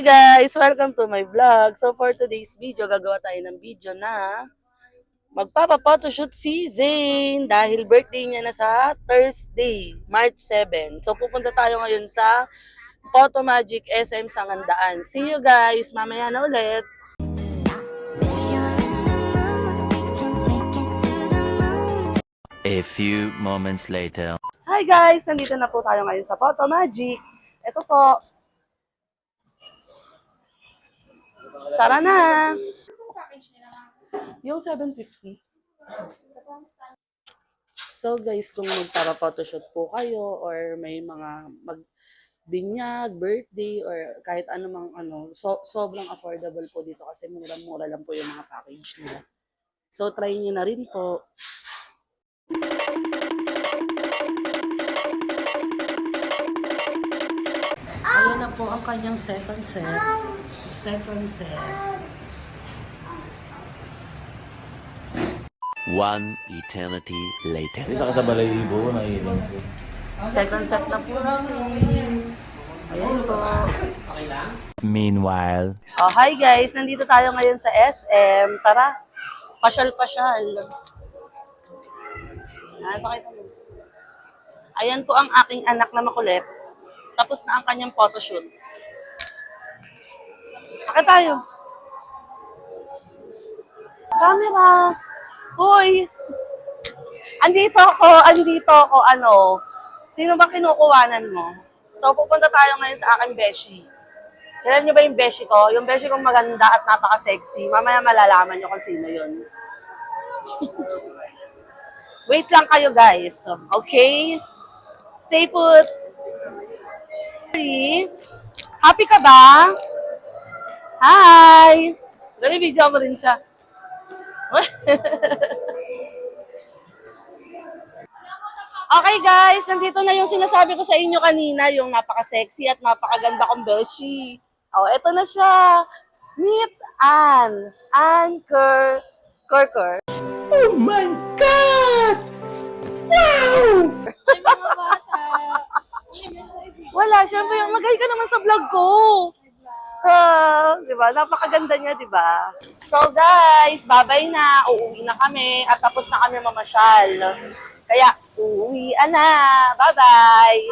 guys! Welcome to my vlog. So for today's video, gagawa tayo ng video na magpapa-photoshoot si Zane dahil birthday niya na sa Thursday, March 7. So pupunta tayo ngayon sa Photo Magic SM Sangandaan. See you guys! Mamaya na ulit! A few moments later. Hi guys! Nandito na po tayo ngayon sa Photo Magic. Ito po. Tara na! Yung 750. So guys, kung magpapa-photoshoot po kayo or may mga magbinyag, birthday, or kahit anumang sobrang affordable po dito kasi mura-mura lang po yung mga package nila. So try nyo na rin po. Ayan na po ang kanyang second set. One eternity later. Isa ka sa balayibo, nailang ko. Second set na po na si... Ayan po. Meanwhile. Oh, hi guys! Nandito tayo ngayon sa SM. Tara, pasyal-pasyal. Ayan, pakita mo. Ayan po ang aking anak na makulit. Tapos na ang kanyang photoshoot. Saka tayo. Camera. Hoy! Andito ako, Sino ba kinukuwanan mo? So, pupunta tayo ngayon sa aking beshi. Kailan nyo ba yung beshi ko? Yung beshi kong maganda at napaka-sexy. Mamaya malalaman nyo kung sino yun. Wait lang kayo, guys. Okay? Stay put. Happy ka ba? Hi! Dali, video mo rin siya. Okay guys, nandito na yung sinasabi ko sa inyo kanina, yung napaka-sexy at napakaganda kong beshi. Oh, eto na siya. Meet Ann Kerker. Oh my God! Wow! Ay, mga bata. Wala, syempre yung magay ka naman sa vlog ko. Diba? Napakaganda niya, diba? So guys, bye-bye na. Uuwi na kami at tapos na kami mamasyal. Kaya, uuwian na. Bye-bye!